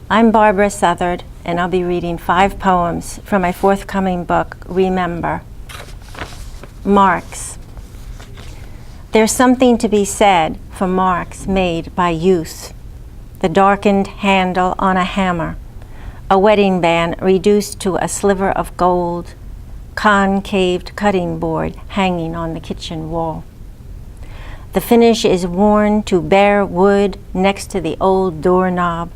I'm Barbara Southard, and I'll be reading 5 poems from my forthcoming book, Remember. Marks. There's something to be said for marks made by use. The darkened handle on a hammer, a wedding band reduced to a sliver of gold, concaved cutting board hanging on the kitchen wall. The finish is worn to bare wood next to the old doorknob,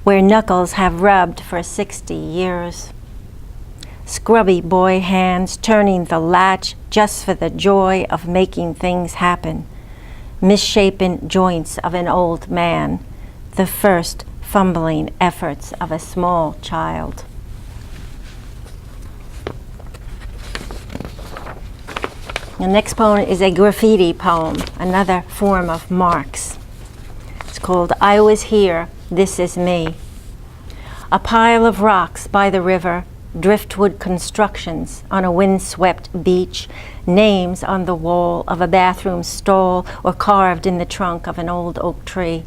where knuckles have rubbed for 60 years. Scrubby boy hands turning the latch just for the joy of making things happen. Misshapen joints of an old man, the first fumbling efforts of a small child. The next poem is a graffiti poem, another form of marks. It's called I Was Here, This Is Me. A pile of rocks by the river, driftwood constructions on a windswept beach, names on the wall of a bathroom stall or carved in the trunk of an old oak tree.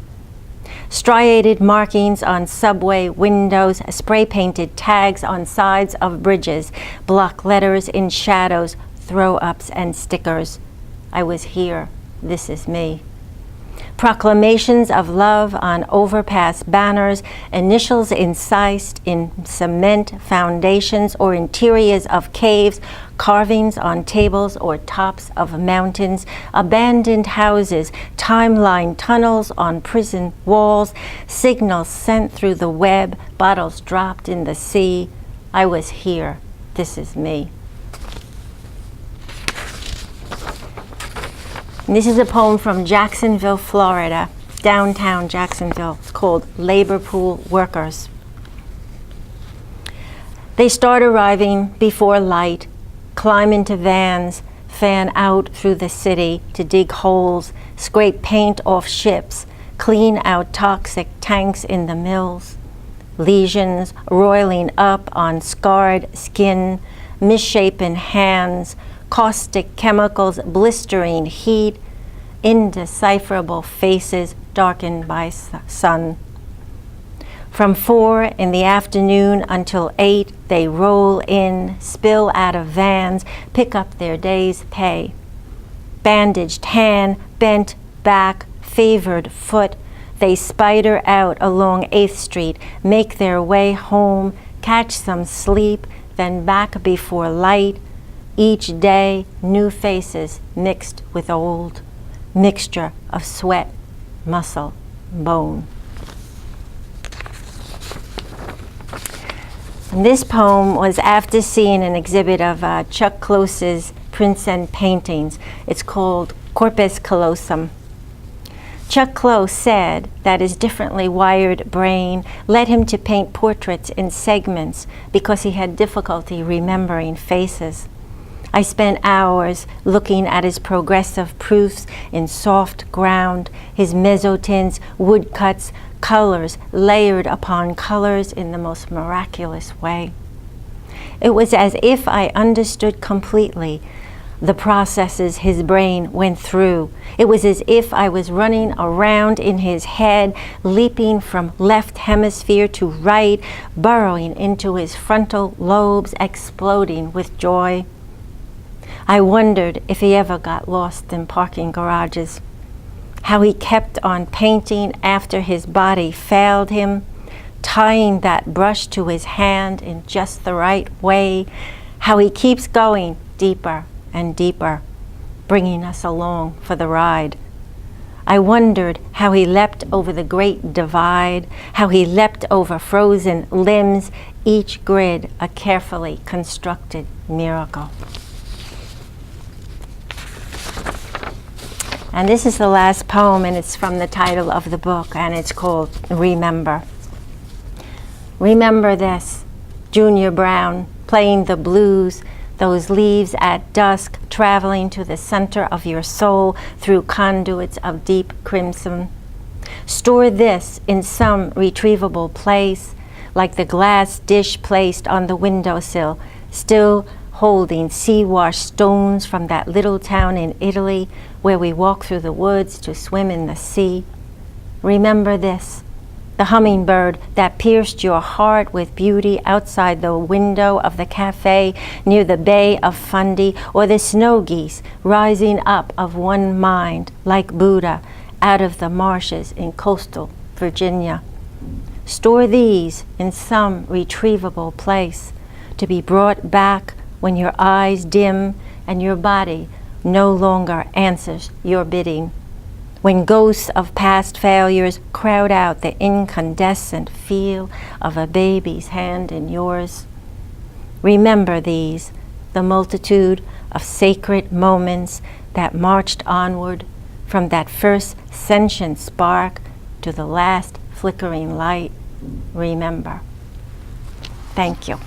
Striated markings on subway windows, spray-painted tags on sides of bridges, block letters in shadows, throw-ups and stickers. I was here, this is me. Proclamations of love on overpass banners, initials incised in cement foundations or interiors of caves, carvings on tables or tops of mountains, abandoned houses, timeline tunnels on prison walls, signals sent through the web, bottles dropped in the sea. I was here, this is me. And this is a poem from Jacksonville, Florida, downtown Jacksonville. It's called Labor Pool Workers. They start arriving before light, climb into vans, fan out through the city to dig holes, scrape paint off ships, clean out toxic tanks in the mills. Lesions roiling up on scarred skin, misshapen hands, caustic chemicals, blistering heat, indecipherable faces darkened by sun. From 4 in the afternoon until 8, they roll in, spill out of vans, pick up their day's pay. Bandaged hand, bent back, favored foot, they spider out along 8th Street, make their way home, catch some sleep, then back before light. Each day, new faces mixed with old, mixture of sweat, muscle, bone. And this poem was after seeing an exhibit of Chuck Close's prints and paintings. It's called Corpus Callosum. Chuck Close said that his differently wired brain led him to paint portraits in segments because he had difficulty remembering faces. I spent hours looking at his progressive proofs in soft ground, his mezzotints, woodcuts, colors layered upon colors in the most miraculous way. It was as if I understood completely the processes his brain went through. It was as if I was running around in his head, leaping from left hemisphere to right, burrowing into his frontal lobes, exploding with joy. I wondered if he ever got lost in parking garages, how he kept on painting after his body failed him, tying that brush to his hand in just the right way, how he keeps going deeper and deeper, bringing us along for the ride. I wondered how he leapt over the great divide, how he leapt over frozen limbs, each grid a carefully constructed miracle. And this is the last poem, and it's from the title of the book, and it's called Remember. Remember this, Junior Brown, playing the blues, those leaves at dusk, traveling to the center of your soul through conduits of deep crimson. Store this in some retrievable place, like the glass dish placed on the windowsill, still holding sea-washed stones from that little town in Italy where we walk through the woods to swim in the sea. Remember this, The hummingbird that pierced your heart with beauty outside the window of the cafe near the Bay of Fundy, or the snow geese rising up of one mind like Buddha out of the marshes in coastal Virginia. Store these in some retrievable place to be brought back when your eyes dim and your body no longer answers your bidding. When ghosts of past failures crowd out the incandescent feel of a baby's hand in yours. Remember these, the multitude of sacred moments that marched onward from that first sentient spark to the last flickering light. Remember. Thank you.